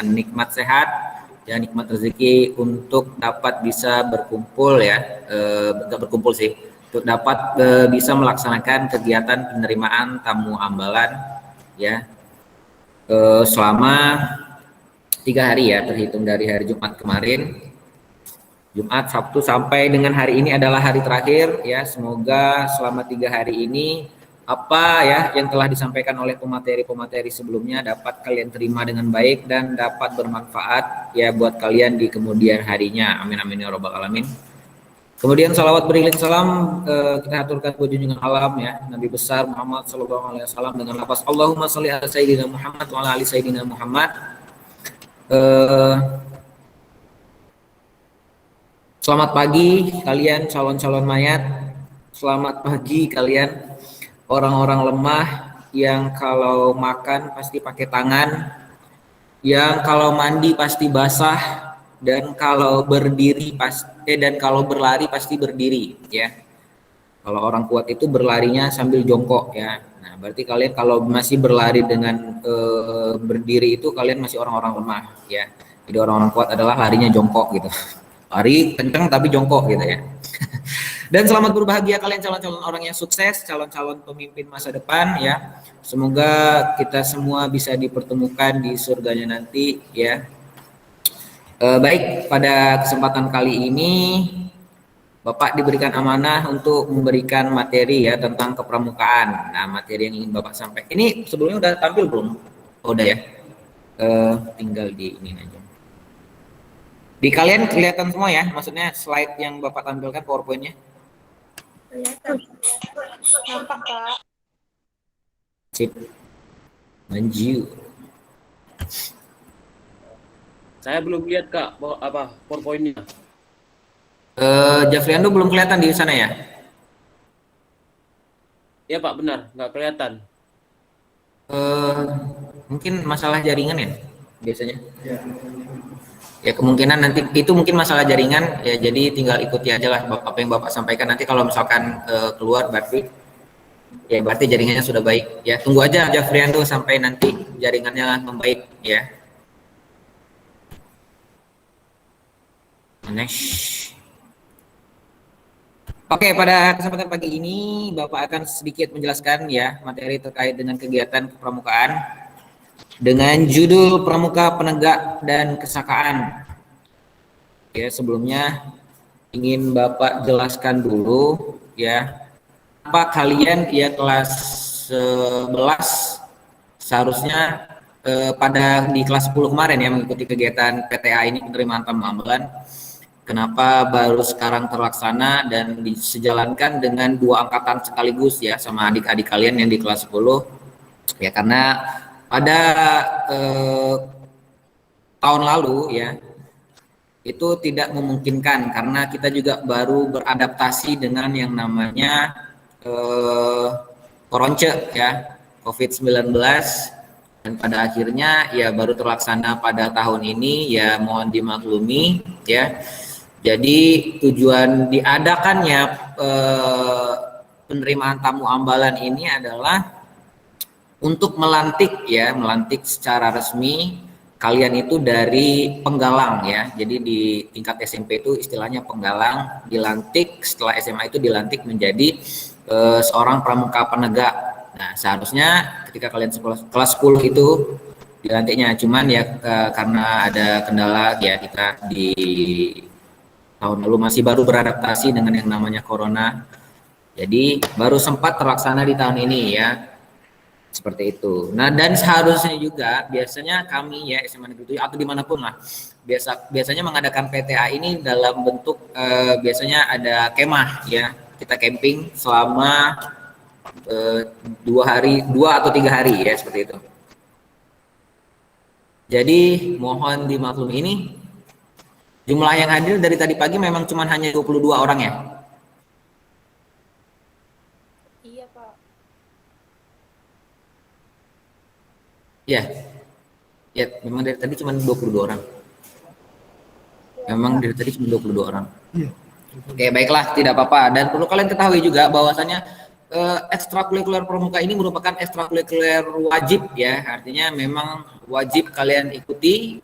nikmat sehat, ya nikmat rezeki untuk dapat bisa berkumpul ya, berkumpul sih, untuk dapat bisa melaksanakan kegiatan penerimaan tamu ambalan ya selama 3 hari ya, terhitung dari hari Jumat kemarin. Jumat, Sabtu sampai dengan hari ini adalah hari terakhir ya. Semoga selama 3 hari ini apa ya yang telah disampaikan oleh pemateri-pemateri sebelumnya dapat kalian terima dengan baik dan dapat bermanfaat ya buat kalian di kemudian harinya. Amin amin ya robbal alamin. Kemudian salawat beriring salam kita aturkan ke junjungan alam ya Nabi besar Muhammad sallallahu alaihi wasallam dengan lafaz Allahumma shalli ala sayyidina Muhammad wa ala ali sayyidina Muhammad. Selamat pagi kalian calon-calon mayat. Selamat pagi kalian orang-orang lemah yang kalau makan pasti pakai tangan, yang kalau mandi pasti basah, dan kalau berdiri dan kalau berlari pasti berdiri ya. Kalau orang kuat itu berlarinya sambil jongkok ya. Nah, berarti kalian kalau masih berlari dengan berdiri itu kalian masih orang-orang lemah ya. Jadi orang-orang kuat adalah larinya jongkok gitu. Lari kenceng tapi jongkok gitu ya. Dan selamat berbahagia kalian calon-calon orang yang sukses, calon-calon pemimpin masa depan ya. Semoga kita semua bisa dipertemukan di surganya nanti ya. Baik, pada kesempatan kali ini Bapak diberikan amanah untuk memberikan materi ya tentang kepramukaan. Nah, materi yang ingin Bapak sampaikan. Ini sebelumnya udah tampil belum? Oh, udah ya. Tinggal di ini aja. Di kalian kelihatan semua ya, maksudnya slide yang Bapak tampilkan PowerPoint-nya? Kelihatan. Nampak, Pak. Sip. Maju. Saya belum lihat, Kak, apa PowerPoint-nya. Jafriando belum kelihatan di sana ya? Iya, Pak, benar, nggak kelihatan. Mungkin masalah jaringan ya, biasanya. Ya kemungkinan nanti itu mungkin masalah jaringan ya, jadi tinggal ikuti aja lah apa yang Bapak sampaikan. Nanti kalau misalkan keluar berarti jaringannya sudah baik ya. Tunggu aja Jafriando sampai nanti jaringannya membaik ya. Next. Oke, pada kesempatan pagi ini Bapak akan sedikit menjelaskan ya materi terkait dengan kegiatan kepramukaan dengan judul Pramuka Penegak dan Kesakaan. Ya, sebelumnya ingin Bapak jelaskan dulu ya, apa kalian ya kelas 11 seharusnya di kelas 10 kemarin ya mengikuti kegiatan PTA ini, penerimaan tamu ambalan. Kenapa baru sekarang terlaksana dan disejalankan dengan 2 angkatan sekaligus ya sama adik-adik kalian yang di kelas 10? Ya karena pada tahun lalu ya itu tidak memungkinkan karena kita juga baru beradaptasi dengan yang namanya koronce ya, COVID-19, dan pada akhirnya ya baru terlaksana pada tahun ini ya, mohon dimaklumi ya. Jadi tujuan diadakannya penerimaan tamu ambalan ini adalah untuk melantik secara resmi kalian itu dari penggalang ya. Jadi di tingkat SMP itu istilahnya penggalang, dilantik setelah SMA itu dilantik menjadi seorang pramuka penegak. Nah, seharusnya ketika kalian kelas 10 itu dilantiknya, cuman ya karena ada kendala ya, kita di tahun lalu masih baru beradaptasi dengan yang namanya corona. Jadi baru sempat terlaksana di tahun ini ya. Seperti itu. Nah, dan seharusnya juga biasanya kami ya SMA Negeri 7 atau dimanapun lah biasanya mengadakan PTA ini dalam bentuk biasanya ada kemah ya, kita camping selama 2 atau 3 hari ya, seperti itu. Jadi mohon dimaklumi, ini jumlah yang hadir dari tadi pagi memang cuma hanya 22 orang ya. Ya, memang dari tadi cuma 22 orang. Memang dari tadi cuma 22 orang. Oke, baiklah, tidak apa-apa. Dan perlu kalian ketahui juga bahwasanya ekstrakurikuler pramuka ini merupakan ekstrakurikuler wajib ya. Artinya memang wajib kalian ikuti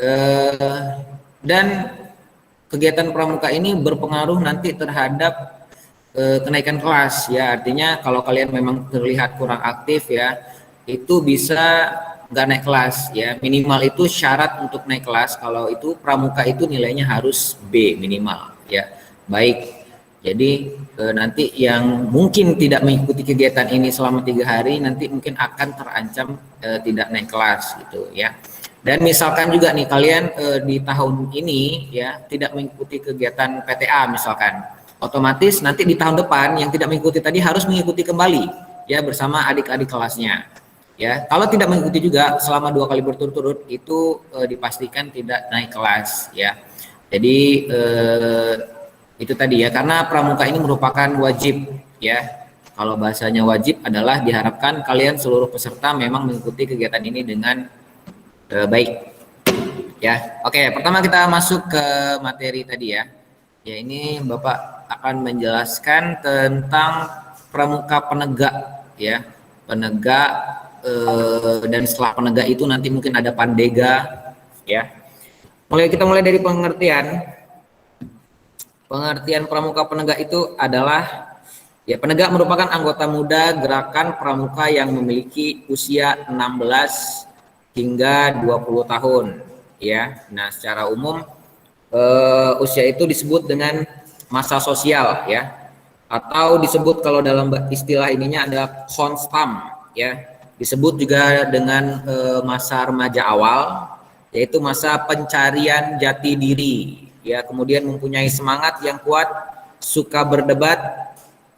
Eh, dan kegiatan pramuka ini berpengaruh nanti terhadap kenaikan kelas ya. Artinya kalau kalian memang terlihat kurang aktif ya, itu bisa nggak naik kelas ya. Minimal itu syarat untuk naik kelas. Kalau itu pramuka itu nilainya harus B minimal ya. Baik. Jadi nanti yang mungkin tidak mengikuti kegiatan ini selama 3 hari nanti mungkin akan terancam tidak naik kelas gitu ya. Dan misalkan juga nih kalian di tahun ini ya tidak mengikuti kegiatan PTA misalkan, otomatis nanti di tahun depan yang tidak mengikuti tadi harus mengikuti kembali ya bersama adik-adik kelasnya. Ya, kalau tidak mengikuti juga selama 2 kali berturut-turut itu dipastikan tidak naik kelas ya. Jadi itu tadi ya, karena pramuka ini merupakan wajib ya. Kalau bahasanya wajib adalah diharapkan kalian seluruh peserta memang mengikuti kegiatan ini dengan baik ya. Oke, pertama kita masuk ke materi tadi ya. Ya, ini Bapak akan menjelaskan tentang pramuka penegak ya. Penegak dan setelah penegak itu nanti mungkin ada pandega ya. Kita mulai dari pengertian. Pengertian pramuka penegak itu adalah ya, penegak merupakan anggota muda gerakan pramuka yang memiliki usia 16 hingga 20 tahun ya. Nah, secara umum usia itu disebut dengan masa sosial ya, atau disebut kalau dalam istilah ininya ada konstam ya. Disebut juga dengan masa remaja awal, yaitu masa pencarian jati diri ya, kemudian mempunyai semangat yang kuat, suka berdebat,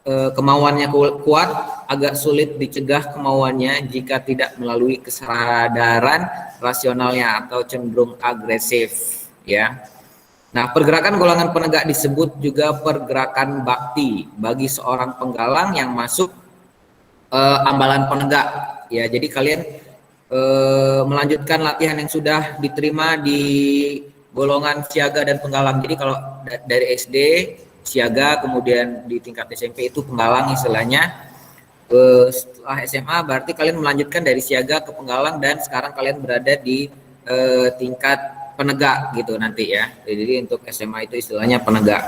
kemauannya kuat, agak sulit dicegah kemauannya jika tidak melalui kesadaran rasionalnya atau cenderung agresif ya. Nah, pergerakan golongan penegak disebut juga pergerakan bakti bagi seorang penggalang yang masuk ambalan penegak ya. Jadi kalian melanjutkan latihan yang sudah diterima di golongan siaga dan penggalang. Jadi kalau dari SD siaga, kemudian di tingkat SMP itu penggalang istilahnya. Setelah SMA berarti kalian melanjutkan dari siaga ke penggalang dan sekarang kalian berada di tingkat penegak gitu nanti ya. Jadi untuk SMA itu istilahnya penegak.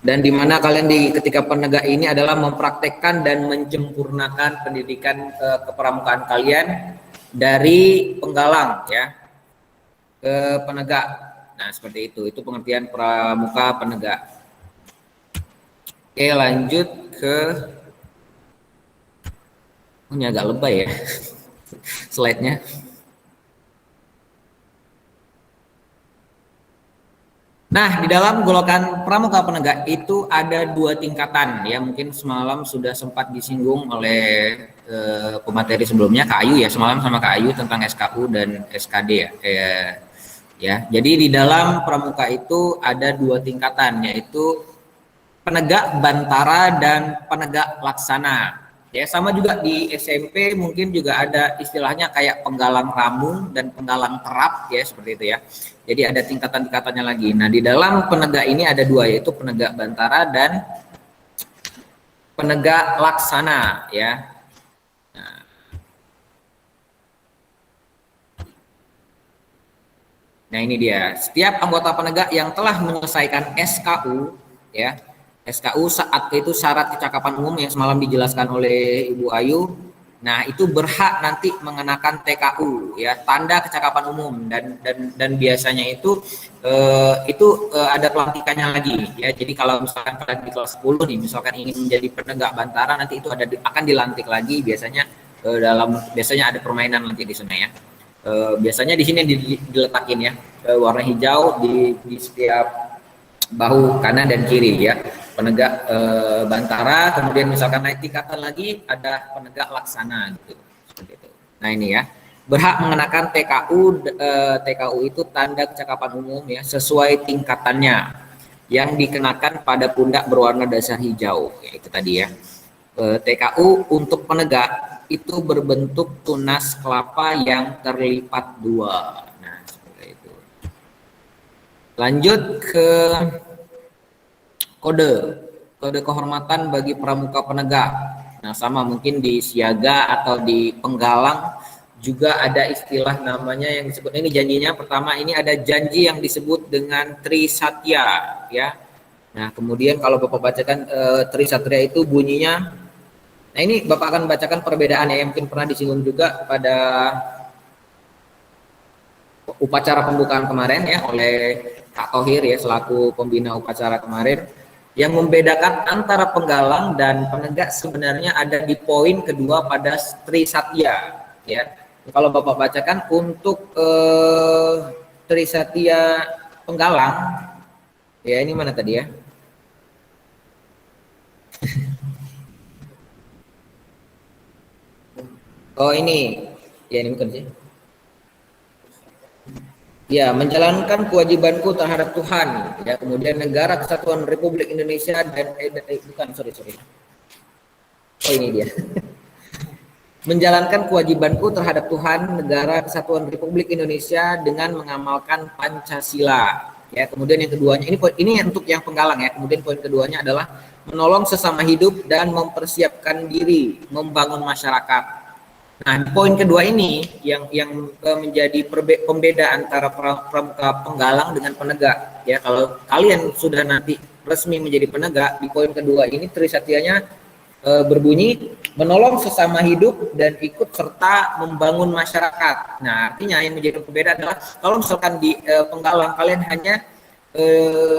Dan di mana kalian ketika penegak ini adalah mempraktekkan dan menyempurnakan pendidikan kepramukaan kalian dari penggalang ya ke penegak. Nah, seperti itu pengertian pramuka penegak. Oke, lanjut ke ini agak lebay ya slide-nya. Nah, di dalam golongan pramuka penegak itu ada 2 tingkatan ya, mungkin semalam sudah sempat disinggung oleh pemateri sebelumnya Kak Ayu ya, semalam sama Kak Ayu tentang SKU dan SKD ya. Ya, jadi di dalam pramuka itu ada 2 tingkatan, yaitu penegak bantara dan penegak laksana. Ya, sama juga di SMP mungkin juga ada istilahnya kayak penggalang ramu dan penggalang terap ya, seperti itu ya. Jadi ada tingkatan-tingkatannya lagi. Nah, di dalam penegak ini ada 2, yaitu penegak bantara dan penegak laksana ya. Nah, ini dia. Setiap anggota penegak yang telah menyelesaikan SKU ya. SKU saat itu syarat kecakapan umum yang semalam dijelaskan oleh Ibu Ayu. Nah, itu berhak nanti mengenakan TKU ya, tanda kecakapan umum, dan biasanya itu ada pelantikannya lagi ya. Jadi kalau misalkan kalian di kelas 10 nih misalkan ingin menjadi penegak bantara, nanti itu akan dilantik lagi biasanya biasanya ada permainan nanti di sana ya. Biasanya di sini diletakin ya, warna hijau di setiap bahu kanan dan kiri ya, penegak bantara. Kemudian misalkan naik tingkatan lagi ada penegak laksana gitu, seperti itu. Nah, ini ya, berhak mengenakan TKU itu tanda kecakapan umum ya, sesuai tingkatannya yang dikenakan pada pundak berwarna dasar hijau ya, itu tadi ya. TKU untuk penegak itu berbentuk tunas kelapa yang terlipat 2. Nah, seperti itu. Lanjut ke kode kehormatan bagi pramuka penegak. Nah, sama mungkin di siaga atau di penggalang juga ada istilah namanya yang disebut ini janjinya. Pertama ini ada janji yang disebut dengan Trisatya ya. Nah, kemudian kalau Bapak bacakan Trisatya itu bunyinya. Nah, ini Bapak akan bacakan perbedaan ya, yang mungkin pernah disinggung juga pada upacara pembukaan kemarin ya oleh Kak Tohir ya selaku pembina upacara kemarin. Yang membedakan antara penggalang dan penegak sebenarnya ada di poin kedua pada Trisatya ya. Kalau Bapak bacakan untuk Trisatya penggalang ya, ini mana tadi ya? Oh ini, ya ini bukan sih. Ya, menjalankan kewajibanku terhadap Tuhan, ya, kemudian negara kesatuan Republik Indonesia dan bukan, sorry. Oh ini dia. Menjalankan kewajibanku terhadap Tuhan, negara kesatuan Republik Indonesia dengan mengamalkan Pancasila. Ya, kemudian yang keduanya ini untuk yang penggalang ya. Kemudian poin keduanya adalah menolong sesama hidup dan mempersiapkan diri membangun masyarakat. Nah, poin kedua ini yang menjadi pembeda antara pramuka penggalang dengan penegak. Ya, kalau kalian sudah nanti resmi menjadi penegak, di poin kedua ini Trisatyanya berbunyi menolong sesama hidup dan ikut serta membangun masyarakat. Nah, artinya yang menjadi pembeda adalah kalau misalkan di penggalang kalian hanya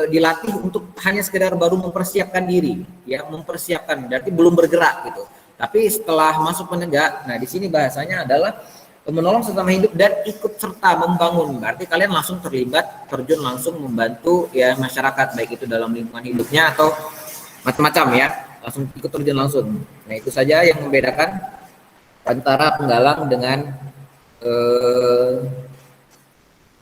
dilatih untuk hanya sekedar baru mempersiapkan diri, ya, mempersiapkan, berarti belum bergerak gitu. Tapi setelah masuk penegak, nah di sini bahasanya adalah menolong sesama hidup dan ikut serta membangun. Berarti kalian langsung terlibat, terjun langsung membantu ya masyarakat, baik itu dalam lingkungan hidupnya atau macam-macam ya, langsung ikut terjun langsung. Nah itu saja yang membedakan antara penggalang dengan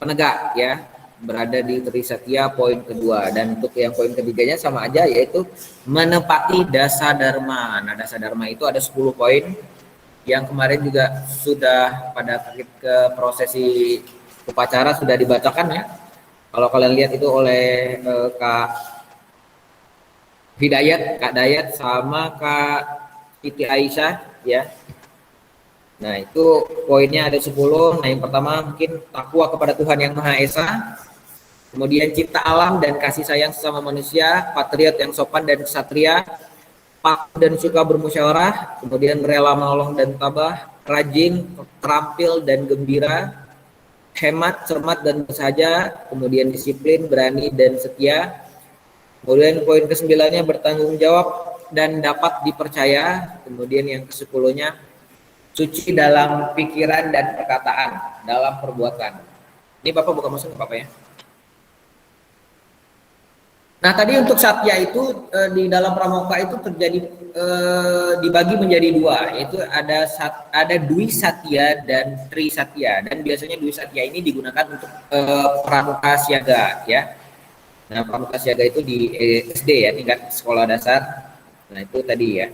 penegak ya, berada di Trisatya poin kedua. Dan untuk yang poin ketiganya sama aja, yaitu menepati dasa dharma. Nah dasa dharma itu ada 10 poin yang kemarin juga sudah pada ke prosesi upacara sudah dibacakan ya. Kalau kalian lihat itu oleh Kak Hidayat, Kak Dayat sama Kak Siti Aisyah ya. Nah itu poinnya ada 10. Nah yang pertama mungkin takwa kepada Tuhan Yang Maha Esa, kemudian cipta alam dan kasih sayang sesama manusia, patriot yang sopan dan ksatria, patuh dan suka bermusyawarah, kemudian rela menolong dan tabah, rajin, terampil dan gembira, hemat, cermat dan bersahaja, kemudian disiplin, berani dan setia. Kemudian poin ke-9-nya bertanggung jawab dan dapat dipercaya. Kemudian yang ke-10-nya suci dalam pikiran dan perkataan, dalam perbuatan. Ini Bapak buka masuk ke Bapak ya. Nah tadi untuk satya itu di dalam pramuka itu terjadi dibagi menjadi dua, yaitu ada dwi satya dan tri satya, dan biasanya dwi satya ini digunakan untuk pramuka siaga ya. Nah pramuka siaga itu di SD ya, tingkat sekolah dasar. Nah itu tadi ya,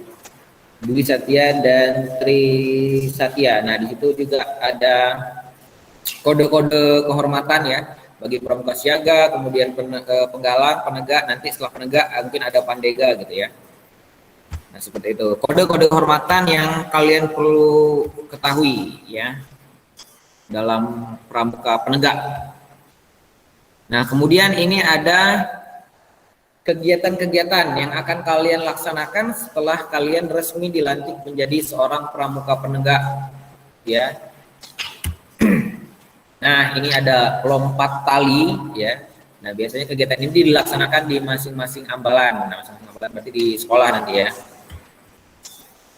dwi satya dan tri satya. Nah di situ juga ada kode-kode kehormatan ya bagi pramuka siaga, kemudian penggalang, penegak, nanti setelah penegak mungkin ada pandega gitu ya. Nah seperti itu kode-kode kehormatan yang kalian perlu ketahui ya dalam pramuka penegak. Nah kemudian ini ada kegiatan-kegiatan yang akan kalian laksanakan setelah kalian resmi dilantik menjadi seorang pramuka penegak ya. Nah ini ada lompat tali ya. Nah biasanya kegiatan ini dilaksanakan di masing-masing ambalan. Nah masing-masing ambalan berarti di sekolah nanti ya.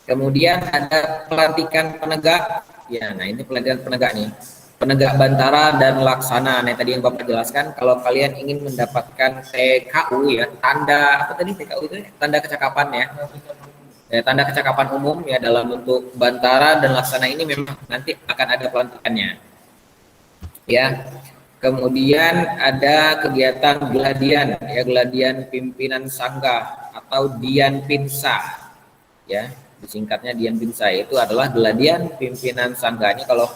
Kemudian ada pelantikan penegak ya. Nah ini pelantikan penegak nih, penegak bantara dan laksana. Nah tadi yang Bapak jelaskan, kalau kalian ingin mendapatkan TKU ya, tanda apa tadi TKU itu? Tanda kecakapan ya. Tanda kecakapan umum ya dalam bentuk bantara dan laksana ini memang nanti akan ada pelantikannya. Ya, kemudian ada kegiatan geladian ya, geladian pimpinan sangga atau Dian Pinsa ya, disingkatnya Dian Pinsa. Itu adalah geladian pimpinan sangga. Ini kalau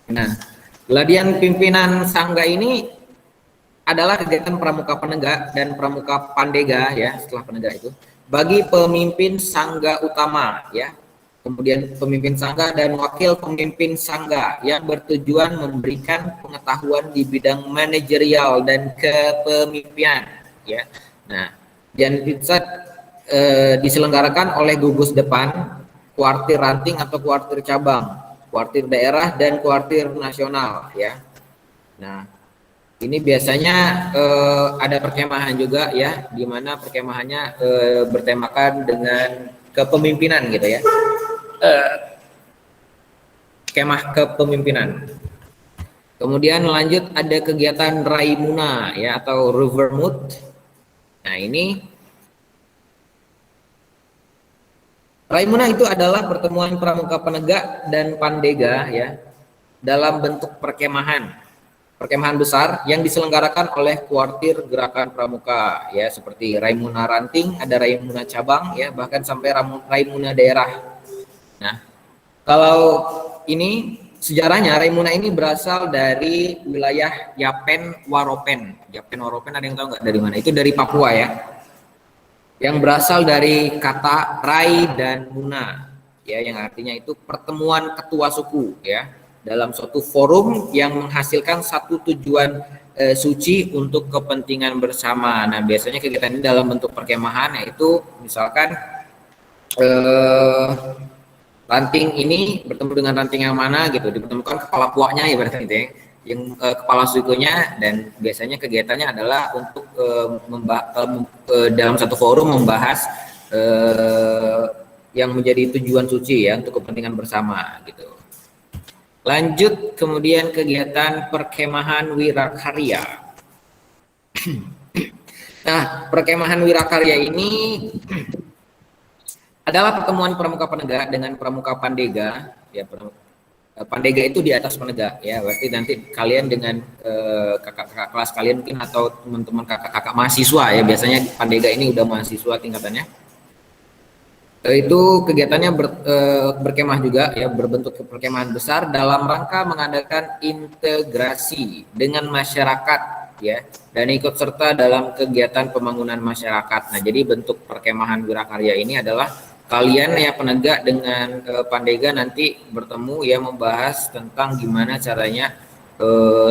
nah geladian pimpinan sangga ini adalah kegiatan pramuka penegak dan pramuka pandega ya, setelah penegak itu bagi pemimpin sangga utama ya. kemudian pemimpin sangga dan wakil pemimpin sangga yang bertujuan memberikan pengetahuan di bidang manajerial dan kepemimpinan, ya. Nah, dan bisa diselenggarakan oleh gugus depan, kuartir ranting atau kuartir cabang, kuartir daerah dan kuartir nasional, ya. Nah, ini biasanya ada perkemahan juga, ya, di mana perkemahannya bertemakan dengan kepemimpinan gitu ya. Kemah kepemimpinan. Kemudian lanjut ada kegiatan Raimuna, ya, atau River Mood. Nah, ini Raimuna itu adalah pertemuan pramuka penegak dan pandega, ya, dalam bentuk perkemahan besar yang diselenggarakan oleh kuartir gerakan pramuka, ya, seperti Raimuna Ranting, ada Raimuna cabang, ya, bahkan sampai Raimuna daerah. Nah, kalau ini sejarahnya, Raimuna ini berasal dari wilayah Yapen Waropen. Yapen Waropen ada yang tahu nggak dari mana? Itu dari Papua, ya. Yang berasal dari kata Rai dan Muna, ya, yang artinya itu pertemuan ketua suku, ya, dalam suatu forum yang menghasilkan satu tujuan suci untuk kepentingan bersama. Nah, biasanya kegiatan ini dalam bentuk perkemahan, yaitu misalkan ranting ini bertemu dengan ranting yang mana gitu, ditemukan kepala puaknya, ya, berarti gitu ya, yang kepala sukunya, dan biasanya kegiatannya adalah untuk dalam satu forum membahas yang menjadi tujuan suci, ya, untuk kepentingan bersama gitu. Lanjut kemudian kegiatan perkemahan Wirakarya. Nah, perkemahan Wirakarya ini adalah pertemuan pramuka penegak dengan pramuka pandega, ya. Pandega itu di atas penegak, ya, berarti nanti kalian dengan kakak-kakak kelas kalian mungkin atau teman-teman kakak-kakak mahasiswa, ya, biasanya pandega ini udah mahasiswa tingkatannya. Itu kegiatannya berkemah juga, ya, berbentuk perkemahan besar dalam rangka mengadakan integrasi dengan masyarakat, ya, dan ikut serta dalam kegiatan pembangunan masyarakat. Nah, jadi bentuk perkemahan Wirakarya ini adalah kalian, ya, penegak dengan pandega nanti bertemu, ya, membahas tentang gimana caranya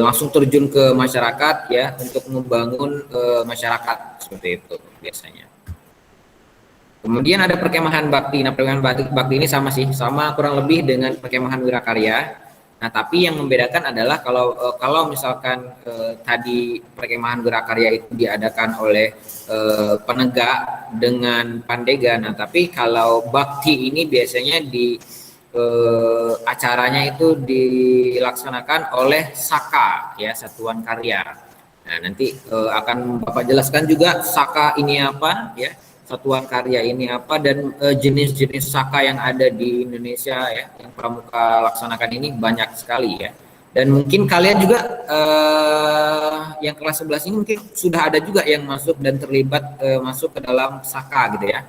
langsung terjun ke masyarakat, ya, untuk membangun masyarakat, seperti itu biasanya. Kemudian ada perkemahan bakti. Nah, perkemahan bakti ini sama sih, sama kurang lebih dengan perkemahan Wirakarya. Nah, tapi yang membedakan adalah kalau misalkan tadi perkemahan Wirakarya itu diadakan oleh penegak dengan pandega. Nah, tapi kalau bakti ini biasanya di acaranya itu dilaksanakan oleh Saka, ya, Satuan Karya. Nah, nanti akan Bapak jelaskan juga Saka ini apa, ya, Satuan Karya ini apa, dan jenis-jenis Saka yang ada di Indonesia, ya, yang pramuka laksanakan ini banyak sekali, ya. Dan mungkin kalian juga yang kelas 11 ini mungkin sudah ada juga yang masuk dan terlibat masuk ke dalam Saka gitu, ya.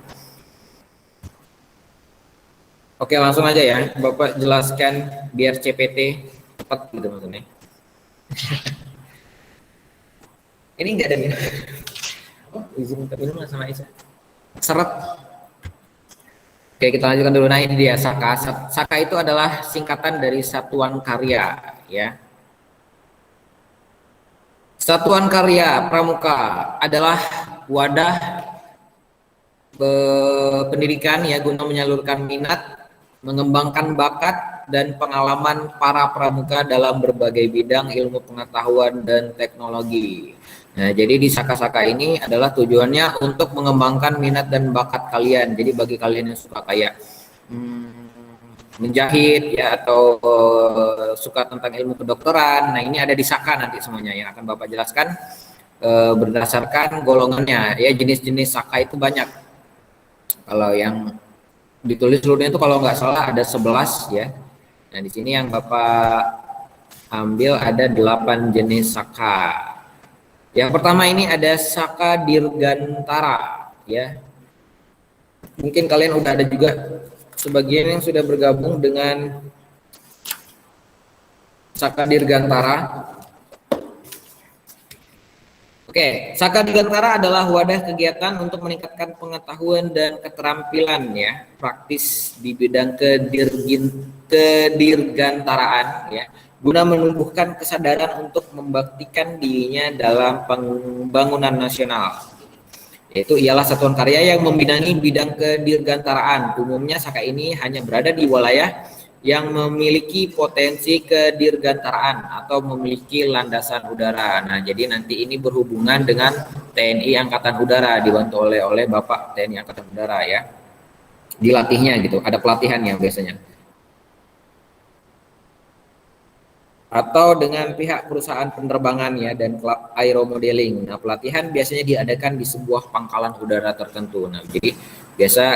Oke, langsung aja, ya, Bapak jelaskan biar CPT cepat gitu maksudnya. Ini enggak ada minum. Oh, izin minta minum sama Isa. Seret. Oke, kita lanjutkan dulu. Nah, ini dia Saka. Saka itu adalah singkatan dari Satuan Karya, ya. Satuan Karya Pramuka adalah wadah pendidikan, ya, guna menyalurkan minat, mengembangkan bakat dan pengalaman para pramuka dalam berbagai bidang ilmu pengetahuan dan teknologi. Nah, jadi di Saka-Saka ini adalah tujuannya untuk mengembangkan minat dan bakat kalian. Jadi bagi kalian yang suka kayak menjahit, ya, atau suka tentang ilmu kedokteran, nah, ini ada di Saka nanti semuanya yang akan Bapak jelaskan berdasarkan golongannya, ya. Jenis-jenis Saka itu banyak. Kalau yang ditulis seluruhnya itu kalau nggak salah ada 11, ya. Nah, di sini yang Bapak ambil ada 8 jenis Saka. Yang pertama ini ada Saka Dirgantara, ya. Mungkin kalian udah ada juga sebagian yang sudah bergabung dengan Saka Dirgantara. Oke, Saka Dirgantara adalah wadah kegiatan untuk meningkatkan pengetahuan dan keterampilan ya praktis di bidang kedirgantaraan ya, guna menumbuhkan kesadaran untuk membaktikan dirinya dalam pembangunan nasional. Yaitu ialah satuan karya yang membidangi bidang kedirgantaraan. Umumnya Saka ini hanya berada di wilayah yang memiliki potensi kedirgantaraan atau memiliki landasan udara. Nah, jadi nanti ini berhubungan dengan TNI Angkatan Udara, dibantu oleh Bapak TNI Angkatan Udara ya. Dilatihnya gitu, ada pelatihannya biasanya. Atau dengan pihak perusahaan penerbangan ya dan klub aeromodeling. Nah, pelatihan biasanya diadakan di sebuah pangkalan udara tertentu. Nah, jadi biasa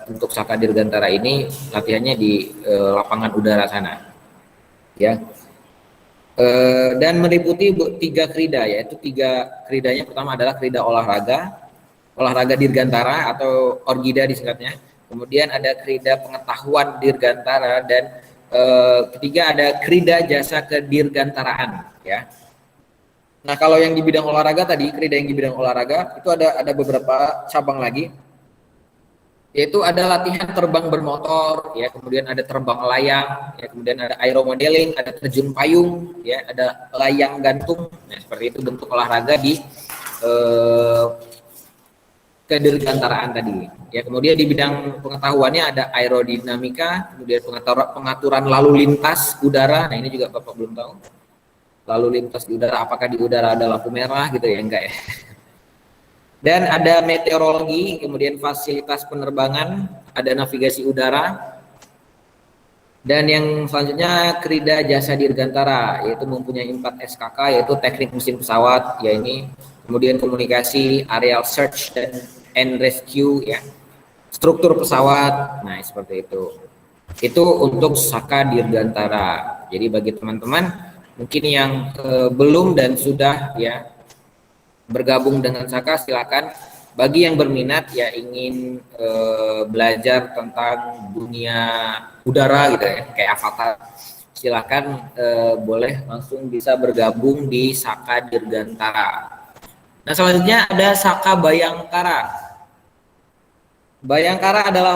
untuk Saka Dirgantara ini latihannya di lapangan udara sana. Ya. Dan meliputi 3 krida, yaitu 3 kridanya. Pertama adalah krida olahraga Dirgantara atau Orgida disingkatnya. Kemudian ada krida pengetahuan Dirgantara dan ketiga ada krida jasa kedirgantaraan ya. Nah, kalau yang di bidang olahraga tadi, krida yang di bidang olahraga itu ada beberapa cabang lagi, yaitu ada latihan terbang bermotor ya, kemudian ada terbang layang ya, kemudian ada aeromodeling, ada terjun payung ya, ada layang gantung. Nah, seperti itu bentuk olahraga di kedirgantaraan tadi ya. Kemudian di bidang pengetahuannya ada aerodinamika, kemudian pengaturan lalu lintas udara. Nah, ini juga Bapak belum tahu, lalu lintas di udara, apakah di udara ada lampu merah gitu ya, enggak ya. Dan ada meteorologi, kemudian fasilitas penerbangan, ada navigasi udara. Dan yang selanjutnya krida jasa dirgantara, yaitu mempunyai 4 SKK, yaitu teknik mesin pesawat ya ini, kemudian komunikasi, aerial search and rescue ya, struktur pesawat. Nah, seperti itu. Itu untuk Saka Dirgantara. Jadi bagi teman-teman mungkin yang belum dan sudah ya bergabung dengan Saka, silakan. Bagi yang berminat ya ingin belajar tentang dunia udara gitu ya, kayak Avatar, silakan boleh langsung bisa bergabung di Saka Dirgantara. Nah, selanjutnya ada Saka Bayangkara. Bayangkara adalah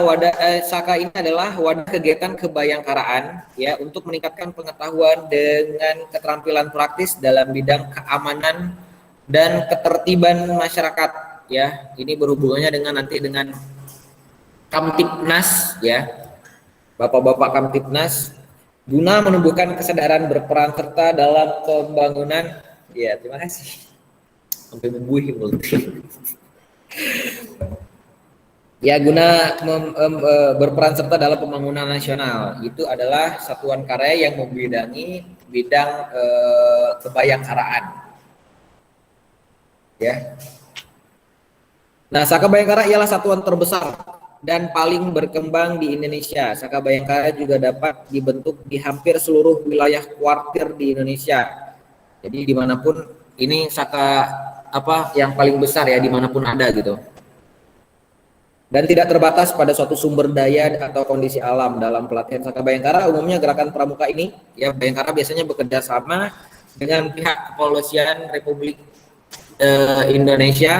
Saka ini adalah wadah kegiatan kebayangkaraan ya untuk meningkatkan pengetahuan dengan keterampilan praktis dalam bidang keamanan dan ketertiban masyarakat ya. Ini berhubungannya dengan nanti dengan Kamtipnas ya. Bapak-bapak Kamtipnas guna menumbuhkan kesadaran berperan serta dalam pembangunan ya. Terima kasih. Sampai membuih mulut. Ya, guna berperan serta dalam pembangunan nasional. Itu adalah satuan karya yang membidangi bidang kebayangkaraan. Ya. Nah, Saka Bayangkara ialah satuan terbesar dan paling berkembang di Indonesia. Saka Bayangkara juga dapat dibentuk di hampir seluruh wilayah kuartir di Indonesia. Jadi dimanapun ini Saka yang paling besar ya, dimanapun ada gitu. Dan tidak terbatas pada suatu sumber daya atau kondisi alam. Dalam pelatihan Saka Bayangkara umumnya gerakan pramuka ini ya, Bayangkara biasanya bekerja sama dengan pihak kepolisian Republik Indonesia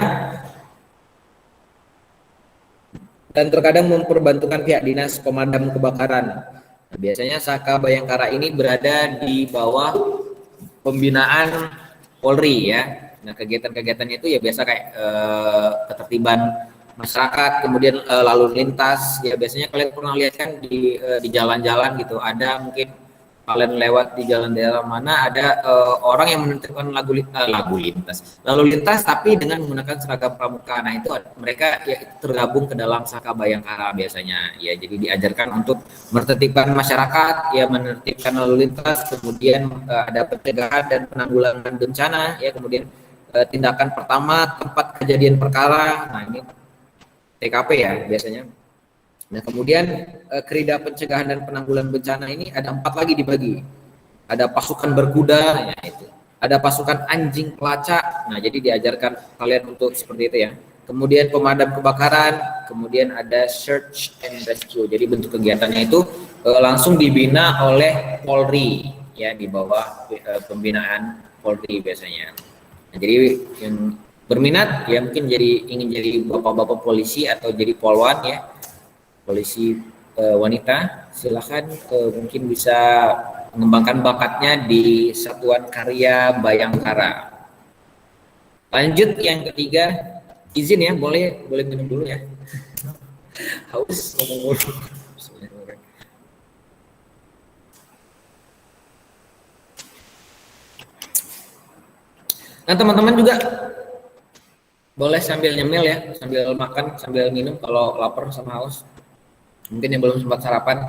dan terkadang memperbantukan pihak dinas pemadam kebakaran. Nah, biasanya Saka Bayangkara ini berada di bawah pembinaan Polri ya. Nah, kegiatan-kegiatannya itu ya biasa kayak ketertiban masyarakat, kemudian lalu lintas ya, biasanya kalian pernah lihat kan di jalan-jalan gitu, ada mungkin kalian lewat di jalan daerah mana ada orang yang menertibkan lalu lintas tapi dengan menggunakan seragam pramuka. Nah, itu mereka ya tergabung ke dalam Saka Bayangkara biasanya ya. Jadi diajarkan untuk menertibkan masyarakat ya, menertibkan lalu lintas, kemudian ada pencegahan dan penanggulangan bencana ya, kemudian tindakan pertama tempat kejadian perkara. Nah, ini TKP ya biasanya. Nah, kemudian krida pencegahan dan penanggulangan bencana ini ada 4 lagi dibagi. Ada pasukan berkuda, ya itu. Ada pasukan anjing pelacak. Nah, jadi diajarkan kalian untuk seperti itu ya. Kemudian pemadam kebakaran, kemudian ada search and rescue. Jadi bentuk kegiatannya itu langsung dibina oleh Polri ya, di bawah pembinaan Polri biasanya. Nah, jadi yang berminat ya mungkin ingin jadi bapak-bapak polisi atau jadi polwan ya, polisi wanita, silakan mungkin bisa mengembangkan bakatnya di Satuan Karya Bayangkara. Lanjut yang ketiga, izin ya, boleh minum dulu ya. Haus ngomong mulu. Nah teman-teman juga boleh sambil nyemil ya, sambil makan, sambil minum kalau lapar sama haus. Mungkin yang belum sempat sarapan.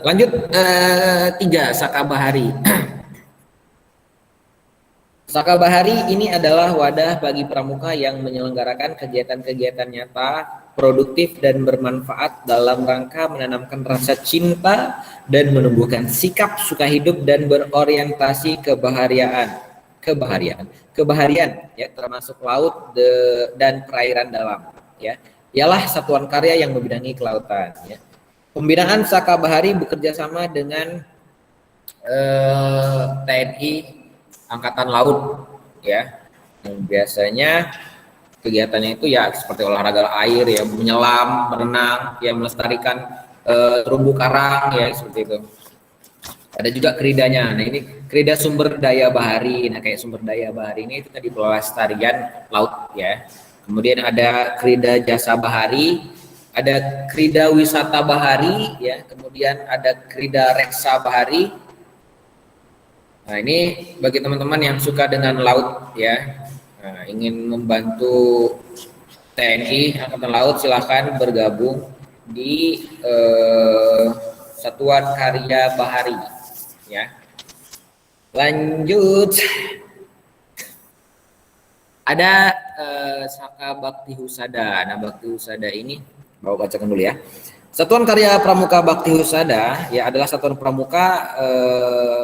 Lanjut 3, Sakabahari. Sakabahari ini adalah wadah bagi pramuka yang menyelenggarakan kegiatan-kegiatan nyata, produktif dan bermanfaat dalam rangka menanamkan rasa cinta dan menumbuhkan sikap suka hidup dan berorientasi kebaharian ya, termasuk laut dan perairan dalam ya. Ialah satuan karya yang membidangi kelautan ya. Pembinaan Sakabahari bekerja sama dengan TNI Angkatan Laut ya. Yang biasanya kegiatannya itu ya seperti olahraga air ya, menyelam, berenang, ya melestarikan terumbu karang ya seperti itu. Ada juga keridanya. Nah ini kerida sumber daya bahari. Nah kayak sumber daya bahari ini itu tadi pelestarian laut ya. Kemudian ada kerida jasa bahari, ada kerida wisata bahari ya, kemudian ada kerida reksa bahari. Nah ini bagi teman-teman yang suka dengan laut ya, nah, ingin membantu TNI Angkatan Laut, silahkan bergabung di Satuan Karya Bahari ya. Lanjut, ada Saka Bakti Husada. Nah Bakti Husada ini bawa bacakan dulu ya. Satuan Karya Pramuka Bakti Husada ya adalah satuan pramuka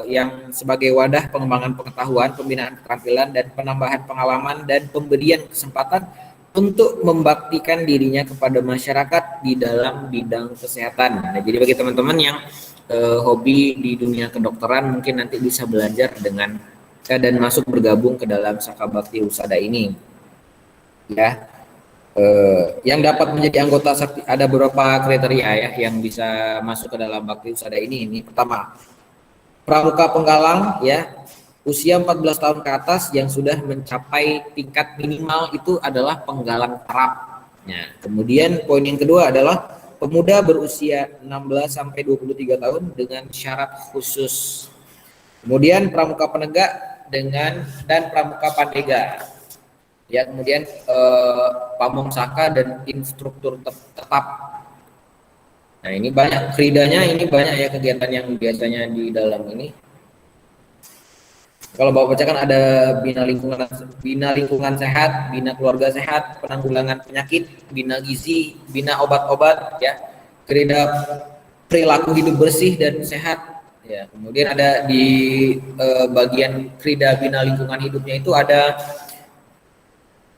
yang sebagai wadah pengembangan pengetahuan, pembinaan keterampilan dan penambahan pengalaman dan pemberian kesempatan untuk membaktikan dirinya kepada masyarakat di dalam bidang kesehatan. Nah, jadi bagi teman-teman yang hobi di dunia kedokteran mungkin nanti bisa belajar dengan dan masuk bergabung ke dalam Saka Bakti Husada ini. Ya. Yang dapat menjadi anggota ada beberapa kriteria ya yang bisa masuk ke dalam Bakti Husada ini. Ini pertama, pramuka penggalang ya, usia 14 tahun ke atas yang sudah mencapai tingkat minimal itu adalah penggalang terap. Nah, kemudian poin yang kedua adalah pemuda berusia 16 sampai 23 tahun dengan syarat khusus. Kemudian pramuka penegak dan pramuka pandega. Ya, kemudian pamong saka dan instruktur tetap. Nah, ini banyak keridanya, ini banyak ya kegiatan yang biasanya di dalam ini. Kalau Bapak bacakan ada bina lingkungan sehat, bina keluarga sehat, penanggulangan penyakit, bina gizi, bina obat-obat ya, kerida perilaku hidup bersih dan sehat ya. Kemudian ada di bagian kerida bina lingkungan hidupnya itu ada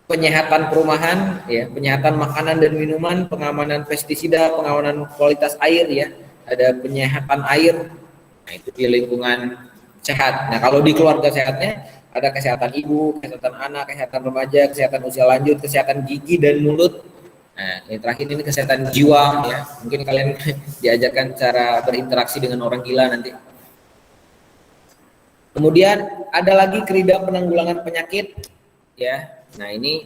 penyehatan perumahan, ya, penyehatan makanan dan minuman, pengamanan pestisida, pengamanan kualitas air, ya, ada penyehatan air. Nah itu di lingkungan sehat. Nah kalau di keluarga sehatnya ada kesehatan ibu, kesehatan anak, kesehatan remaja, kesehatan usia lanjut, kesehatan gigi dan mulut. Nah yang terakhir ini kesehatan jiwa, ya. Mungkin kalian diajarkan cara berinteraksi dengan orang gila nanti. Kemudian ada lagi kerida penanggulangan penyakit, ya. Nah ini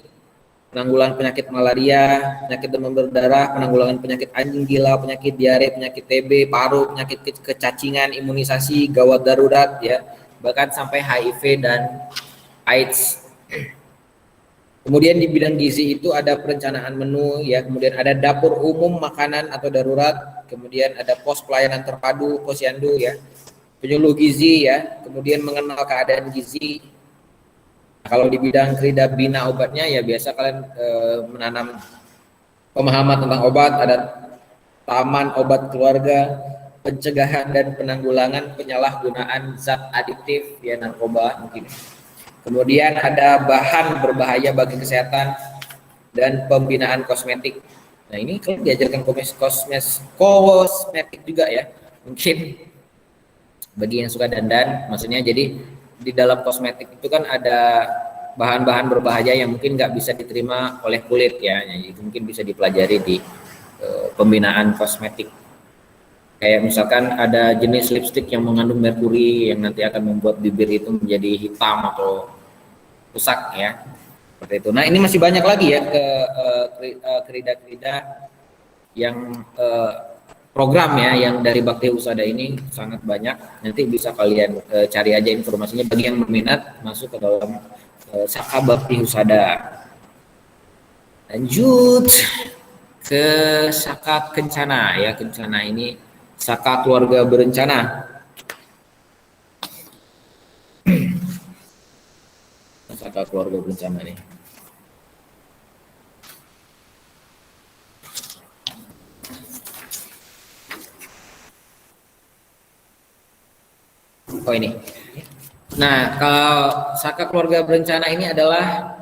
penanggulangan penyakit malaria, penyakit demam berdarah, penanggulangan penyakit anjing gila, penyakit diare, penyakit TB, paru, penyakit kecacingan, imunisasi, gawat darurat, ya, bahkan sampai HIV dan AIDS. Kemudian di bidang gizi itu ada perencanaan menu, ya, kemudian ada dapur umum makanan atau darurat, kemudian ada pos pelayanan terpadu, posyandu, ya, penyuluh gizi, ya, kemudian mengenal keadaan gizi. Kalau di bidang kerida bina obatnya ya biasa kalian menanam pemahaman tentang obat, ada taman obat keluarga, pencegahan dan penanggulangan penyalahgunaan zat adiktif ya narkoba mungkin. Kemudian ada bahan berbahaya bagi kesehatan dan pembinaan kosmetik. Nah ini kalian diajarkan kosmetik juga ya mungkin bagi yang suka dandan, maksudnya jadi di dalam kosmetik itu kan ada bahan-bahan berbahaya yang mungkin nggak bisa diterima oleh kulit ya, itu mungkin bisa dipelajari di pembinaan kosmetik. Kayak misalkan ada jenis lipstik yang mengandung merkuri yang nanti akan membuat bibir itu menjadi hitam atau rusak ya, seperti itu. Nah ini masih banyak lagi ya kerida-kerida yang program ya yang dari Bakti Husada ini sangat banyak. Nanti bisa kalian cari aja informasinya bagi yang berminat masuk ke dalam Saka Bakti Husada. Lanjut ke Saka Kencana ya. Kencana ini Saka keluarga berencana. Saka keluarga berencana nih. Oh ini. Nah, kalau Saka keluarga berencana ini adalah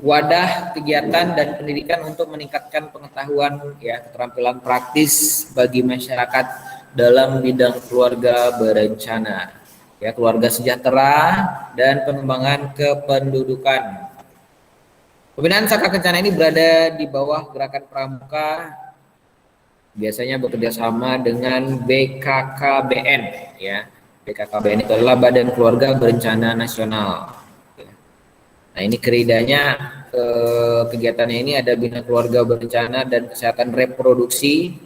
wadah kegiatan dan pendidikan untuk meningkatkan pengetahuan ya, keterampilan praktis bagi masyarakat dalam bidang keluarga berencana ya, keluarga sejahtera dan pengembangan kependudukan. Pembinaan Saka Kencana ini berada di bawah Gerakan Pramuka, biasanya bekerja sama dengan BKKBN ya. BKKBN itu adalah Badan Keluarga Berencana Nasional. Nah ini keridanya, kegiatannya ini ada Bina Keluarga Berencana dan Kesehatan Reproduksi,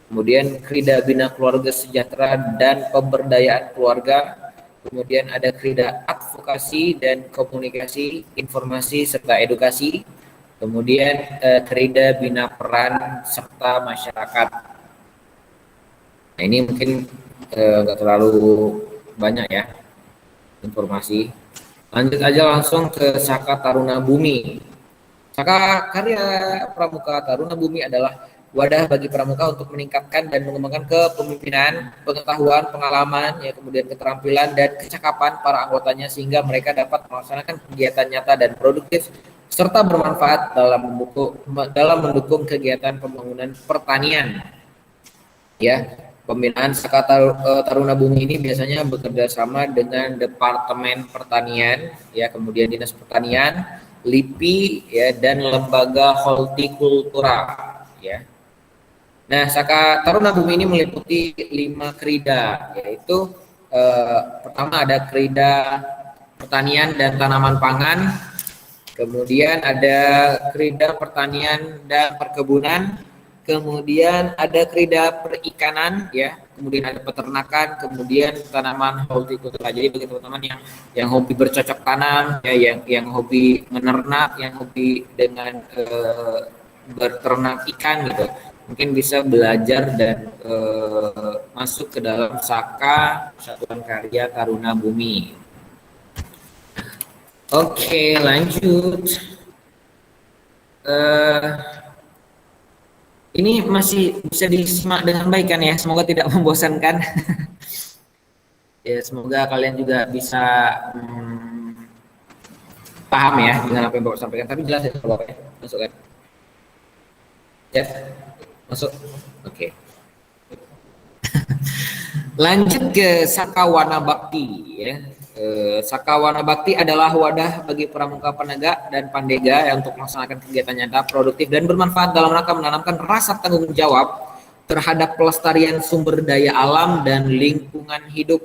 kemudian Krida Bina Keluarga Sejahtera dan Pemberdayaan Keluarga, kemudian ada Krida Advokasi dan Komunikasi, Informasi serta Edukasi, kemudian Krida Bina Peran serta Masyarakat. Nah ini mungkin nggak terlalu banyak ya informasi. Lanjut aja langsung ke Saka Taruna Bumi. Saka Karya Pramuka Taruna Bumi adalah wadah bagi pramuka untuk meningkatkan dan mengembangkan kepemimpinan, pengetahuan, pengalaman, ya, kemudian keterampilan dan kecakapan para anggotanya sehingga mereka dapat melaksanakan kegiatan nyata dan produktif serta bermanfaat dalam mendukung kegiatan pembangunan pertanian. Ya, pembinaan Saka Taruna Bumi ini biasanya bekerja sama dengan Departemen Pertanian, ya, kemudian Dinas Pertanian, LIPI, ya, dan lembaga hortikultura, ya. Nah, Saka Taruna Bumi ini meliputi 5 krida, yaitu pertama ada krida pertanian dan tanaman pangan, kemudian ada krida pertanian dan perkebunan, kemudian ada krida perikanan ya, kemudian ada peternakan, kemudian tanaman hortikultura. Jadi bagi teman-teman yang hobi bercocok tanam ya, yang hobi menernak, yang hobi dengan berternak ikan gitu, mungkin bisa belajar dan masuk ke dalam Saka Satuan Karya Taruna Bumi. Oke, lanjut. Ini masih bisa disimak dengan baik kan ya, semoga tidak membosankan. Ya, semoga kalian juga bisa paham ya dengan apa yang Bapak sampaikan. Tapi jelas ya Bapak ya, masuk kan? Ya, masuk. Oke. Lanjut ke Saka Wana Bakti ya. Saka Wana Bakti adalah wadah bagi pramuka penegak dan pandega yang untuk melaksanakan kegiatan nyata, produktif dan bermanfaat dalam rangka menanamkan rasa tanggung jawab terhadap pelestarian sumber daya alam dan lingkungan hidup.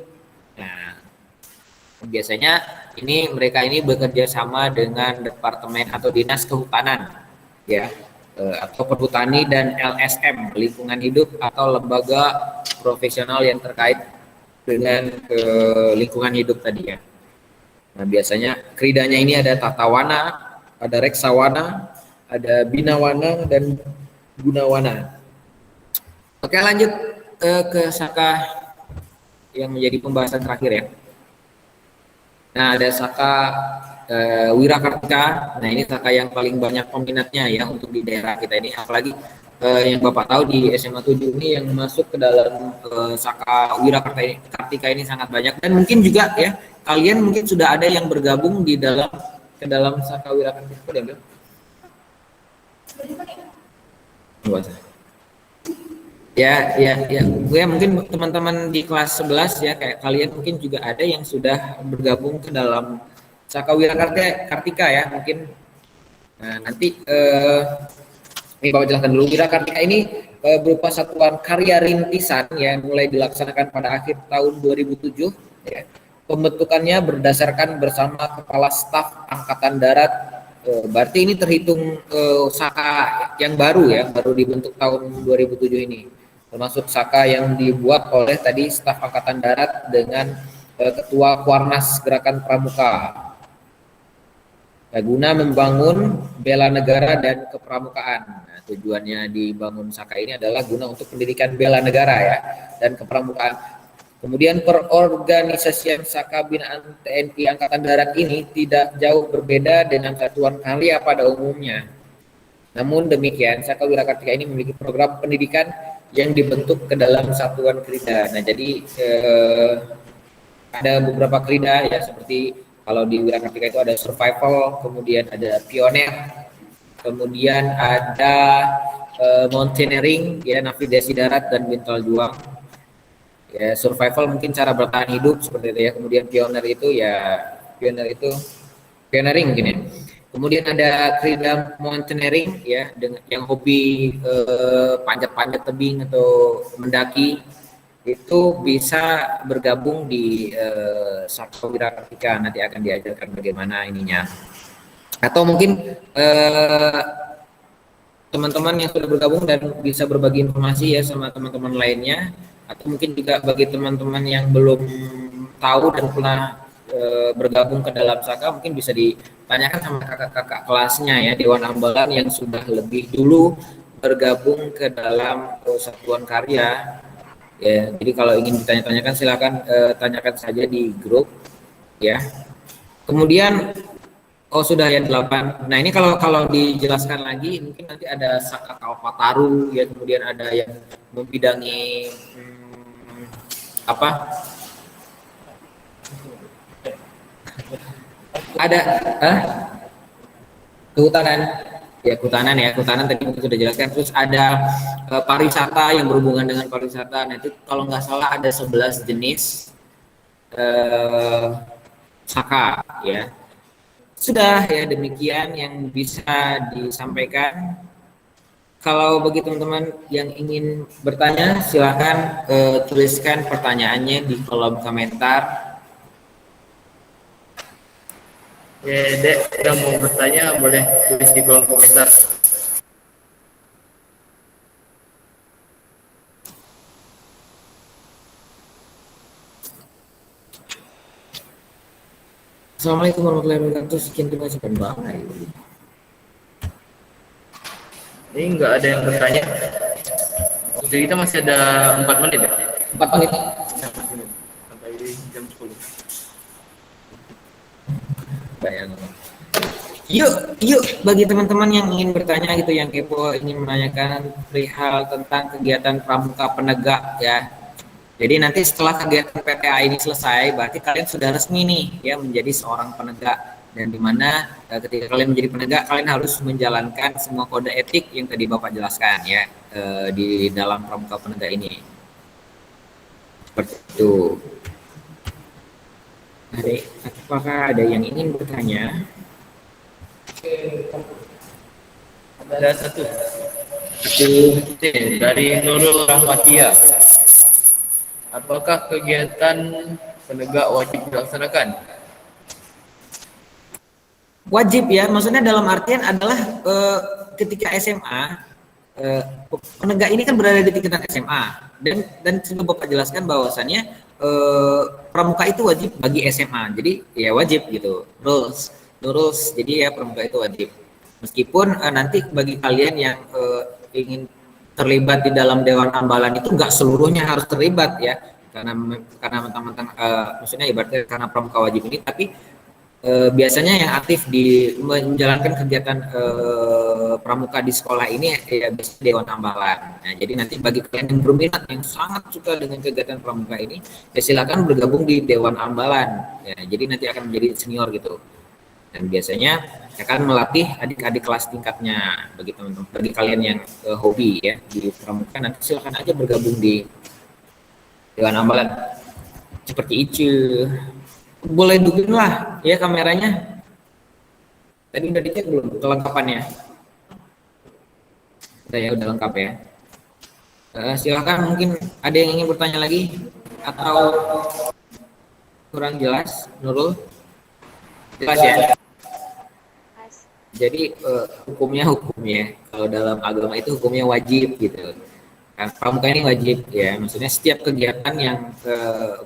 Nah, biasanya mereka ini bekerja sama dengan departemen atau dinas kehutanan, ya, atau perhutani dan LSM lingkungan hidup atau lembaga profesional yang terkait dengan lingkungan hidup tadi ya. Nah biasanya kridanya ini ada Tatawana, ada Reksawana, ada Binawana dan Gunawana. Oke, lanjut ke Saka yang menjadi pembahasan terakhir ya. Nah ada Saka Wirakartika. Nah ini Saka yang paling banyak peminatnya ya untuk di daerah kita ini, apalagi yang Bapak tahu di SMA 7 ini yang masuk ke dalam Saka Wirakartika ini sangat banyak, dan mungkin juga ya kalian mungkin sudah ada yang bergabung ke dalam Saka Wirakartika ya. Ya, mungkin teman-teman di kelas 11 ya kayak kalian mungkin juga ada yang sudah bergabung ke dalam Saka Wira Kartika ya mungkin. Nah, nanti ini Bapak jelaskan dulu. Wira Kartika ini berupa satuan karya rintisan yang mulai dilaksanakan pada akhir tahun 2007 ya. Pembentukannya berdasarkan bersama Kepala Staf Angkatan Darat. Berarti ini terhitung Saka yang baru ya, baru dibentuk tahun 2007 ini. Termasuk Saka yang dibuat oleh tadi Staf Angkatan Darat dengan Ketua Kuarnas Gerakan Pramuka. Nah, guna membangun bela negara dan kepramukaan. Nah, tujuannya dibangun Saka ini adalah guna untuk pendidikan bela negara ya dan kepramukaan. Kemudian perorganisasian Saka binaan TNI Angkatan Darat ini tidak jauh berbeda dengan satuan karya pada umumnya. Namun demikian, Saka Wira Kartika ini memiliki program pendidikan yang dibentuk ke dalam satuan krida. Nah, jadi ada beberapa krida ya seperti kalau di Wira Kartika itu ada survival, kemudian ada pioner, kemudian ada mountaineering, ya navigasi darat dan bintal juang. Ya survival mungkin cara bertahan hidup seperti itu ya. Kemudian pioner itu pioneering mungkin ya. Kemudian ada krida mountaineering ya dengan yang hobi panjat-panjat tebing atau mendaki itu bisa bergabung di Saka Wira Kartika, nanti akan diajarkan bagaimana ininya. Atau mungkin teman-teman yang sudah bergabung dan bisa berbagi informasi ya sama teman-teman lainnya, atau mungkin juga bagi teman-teman yang belum tahu dan pernah bergabung ke dalam Saka, mungkin bisa ditanyakan sama kakak-kakak kelasnya ya Dewan Ambalan yang sudah lebih dulu bergabung ke dalam satuan karya. Ya, jadi kalau ingin ditanya-tanyakan silakan tanyakan saja di grup ya. Kemudian sudah yang 8. Nah, ini kalau dijelaskan lagi mungkin nanti ada Saka Kalpataru ya, kemudian ada yang membidangi ada kehutanan tadi mungkin sudah jelaskan. Terus ada pariwisata yang berhubungan dengan pariwisata. Nah, itu kalau nggak salah ada 11 jenis Saka ya. Sudah ya, demikian yang bisa disampaikan. Kalau bagi teman-teman yang ingin bertanya silakan tuliskan pertanyaannya di kolom komentar. Ya, Dek, yang mau bertanya boleh tulis di kolom komentar. Assalamualaikum warahmatullahi wabarakatuh. Sekian terima kasih Bang. Ini nggak ada yang bertanya. Waktu kita masih ada 4 menit ya? 4 menit. Sampai jam 10. Yuk bagi teman-teman yang ingin bertanya gitu, yang kepo ingin menanyakan perihal tentang kegiatan pramuka penegak ya. Jadi nanti setelah kegiatan PTA ini selesai, berarti kalian sudah resmi nih ya menjadi seorang penegak, dan dimana ketika kalian menjadi penegak kalian harus menjalankan semua kode etik yang tadi Bapak jelaskan ya di dalam pramuka penegak ini. Seperti itu. Apakah ada yang ingin bertanya? Ada satu dari Nurul Rahmatia. Apakah kegiatan penegak wajib dilaksanakan? Wajib ya, maksudnya dalam artian adalah ketika SMA penegak ini kan berada di tingkatan SMA, dan sudah Bapak jelaskan bahwasannya pramuka itu wajib bagi SMA, jadi ya wajib gitu, rules, jadi ya pramuka itu wajib. Meskipun nanti bagi kalian yang ingin terlibat di dalam Dewan Ambalan itu nggak seluruhnya harus terlibat ya, karena mentang-mentang maksudnya ibaratnya karena pramuka wajib ini, tapi biasanya yang aktif di menjalankan kegiatan pramuka di sekolah ini ya biasanya Dewan Ambalan. Nah, jadi nanti bagi kalian yang berminat, yang sangat suka dengan kegiatan pramuka ini, ya silakan bergabung di Dewan Ambalan. Ya, jadi nanti akan menjadi senior gitu. Dan biasanya ya kan, melatih adik-adik kelas tingkatnya. Bagi teman-teman, bagi kalian yang hobi ya di pramuka, nanti silakan aja bergabung di Dewan Ambalan seperti Ice. Boleh hidupin lah ya kameranya. Tadi udah dicek belum kelengkapannya? Udah lengkap ya. Silakan, mungkin ada yang ingin bertanya lagi atau kurang jelas, Nurul? Jelas ya? Jadi hukumnya kalau dalam agama itu hukumnya wajib gitu. Kan pramuka ini wajib ya, maksudnya setiap kegiatan yang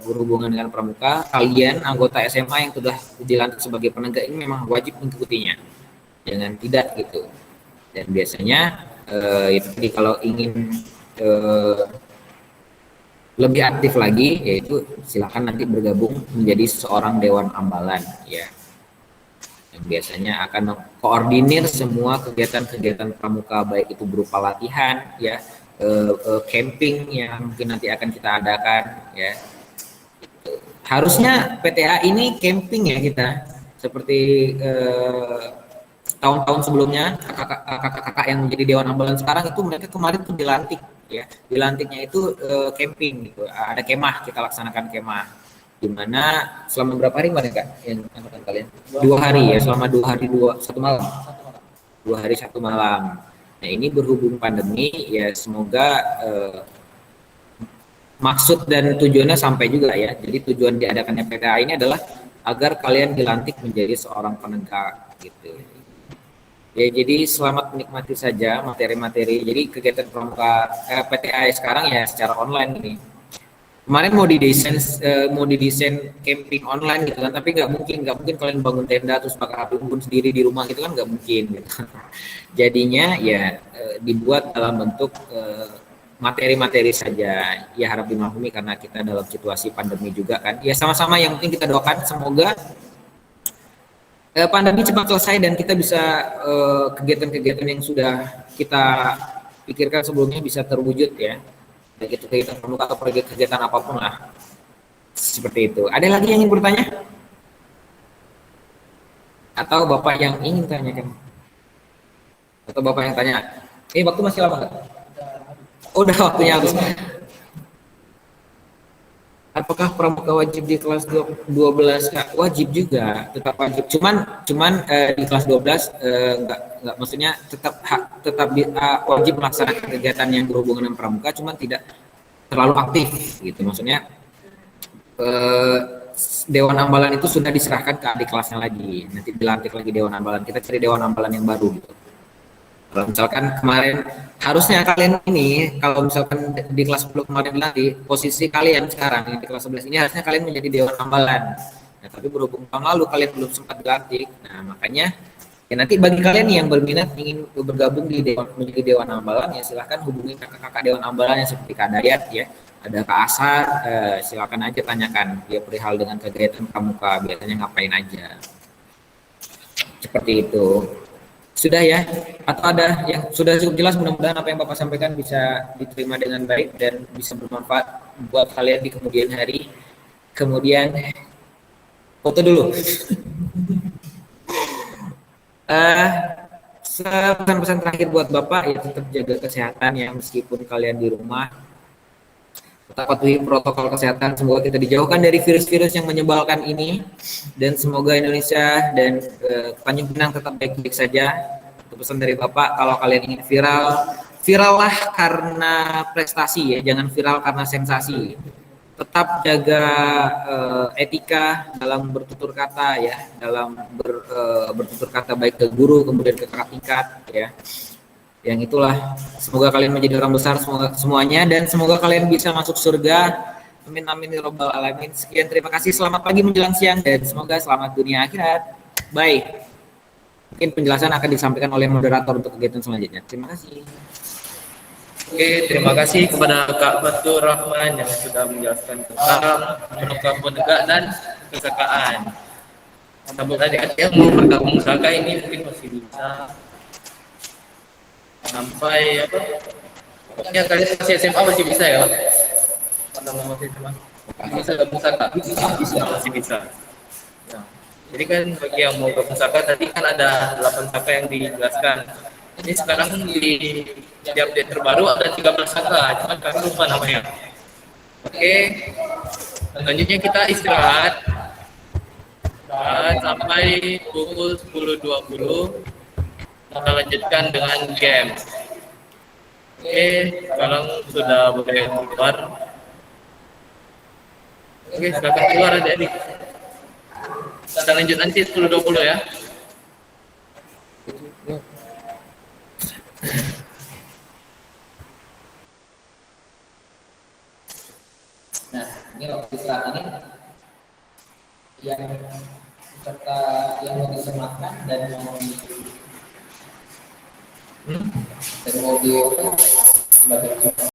berhubungan dengan pramuka, kalian anggota SMA yang sudah dilantik sebagai penegak ini memang wajib mengikutinya, jangan tidak gitu. Dan biasanya itu kalau ingin lebih aktif lagi, yaitu silakan nanti bergabung menjadi seorang Dewan Ambalan ya, yang biasanya akan mengkoordinir semua kegiatan-kegiatan pramuka, baik itu berupa latihan ya, camping yang mungkin nanti akan kita adakan ya. Harusnya PTA ini camping ya kita, seperti tahun-tahun sebelumnya kakak-kakak yang menjadi Dewan Ambalan sekarang itu, mereka kemarin tuh dilantik ya, dilantiknya itu camping gitu, ada kemah, kita laksanakan kemah di mana selama berapa hari kemarin Kak yang angkatan kalian? 2 hari ya, selama 2 hari 1 malam. 2 hari 1 malam. Nah, ini berhubung pandemi ya, semoga maksud dan tujuannya sampai juga ya. Jadi tujuan diadakannya PTA ini adalah agar kalian dilantik menjadi seorang penegak gitu. Ya, jadi selamat menikmati saja materi-materi. Jadi kegiatan pramuka PTA sekarang ya secara online ini. Kemarin mau didesain camping online gitu kan, tapi nggak mungkin kalian bangun tenda terus pakai api unggun sendiri di rumah gitu kan, nggak mungkin gitu. Jadinya ya dibuat dalam bentuk materi-materi saja. Ya harap dimaklumi karena kita dalam situasi pandemi juga kan. Ya sama-sama yang penting kita doakan semoga pandemi cepat selesai dan kita bisa kegiatan-kegiatan yang sudah kita pikirkan sebelumnya bisa terwujud ya. Baik itu kegiatan pramuka atau kegiatan apapun lah. Seperti itu. Ada lagi yang ingin bertanya? Atau Bapak yang ingin tanyakan? Atau Bapak yang tanya? Waktu masih lama nggak? Udah waktunya habis. Apakah pramuka wajib di kelas 12? Wajib juga, tetap wajib. Cuman di kelas 12 enggak, maksudnya tetap wajib melaksanakan kegiatan yang berhubungan dengan pramuka, cuman tidak terlalu aktif gitu. Maksudnya Dewan Ambalan itu sudah diserahkan ke adik kelasnya lagi. Nanti dilantik lagi Dewan Ambalan. Kita cari Dewan Ambalan yang baru gitu. Kalau misalkan kemarin, harusnya kalian ini, kalau misalkan di kelas 10 kemarin dilatih, posisi kalian sekarang di kelas 11 ini harusnya kalian menjadi Dewan Ambalan. Nah, tapi berhubung tahun lalu kalian belum sempat dilatih, nah makanya ya nanti bagi kalian yang berminat ingin bergabung di menjadi Dewan Ambalan, ya silahkan hubungi kakak-kakak Dewan Ambalan yang seperti Kak Dayat ya, ada Kak Asar, silakan aja tanyakan dia perihal dengan kegiatan pramuka, biasanya ngapain aja. Seperti itu. Sudah ya? Atau ada yang sudah cukup jelas? Mudah-mudahan apa yang Bapak sampaikan bisa diterima dengan baik dan bisa bermanfaat buat kalian di kemudian hari. Kemudian foto dulu. Pesan-pesan terakhir buat Bapak ya, tetap jaga kesehatan ya, meskipun kalian di rumah. Tetap patuhi protokol kesehatan, semoga kita dijauhkan dari virus-virus yang menyebalkan ini, dan semoga Indonesia dan Tanjung Pinang tetap baik-baik saja. Itu pesan dari Bapak. Kalau kalian ingin viral lah karena prestasi ya, jangan viral karena sensasi. Tetap jaga etika dalam bertutur kata ya, dalam bertutur kata baik ke guru kemudian ke kakak tingkat ya. Yang itulah, semoga kalian menjadi orang besar semuanya, dan semoga kalian bisa masuk surga. Amin amin ya rabbal alamin. Sekian, terima kasih, selamat pagi menjelang siang, dan semoga selamat dunia akhirat. Baik, mungkin penjelasan akan disampaikan oleh moderator untuk kegiatan selanjutnya. Terima kasih. Oke, terima kasih kepada Kak Fatur Rahman yang sudah menjelaskan tentang pramuka penegak dan kesekaan. Sahabat adik-adik yang mau bergabung Saka ini mungkin masih bisa sampai apa? Pokoknya kalian masih SMA masih bisa ya. Masih bisa gabung Saka, masih bisa. Ya. Jadi kan bagi yang mau berpusaka tadi kan ada 8 saka yang dijelaskan. Ini sekarang di update terbaru ada 13 saka, cuma kami lupa namanya. Oke, selanjutnya kita istirahat sampai pukul 10.20. Kita lanjutkan dengan game. Oke, sekarang sudah boleh keluar. Oke, silakan keluar adik-adik. Kita lanjut nanti 10.20 ya. Nah, ini waktu istirahat ini yang peserta yang mau disematkan dan mau di sebagai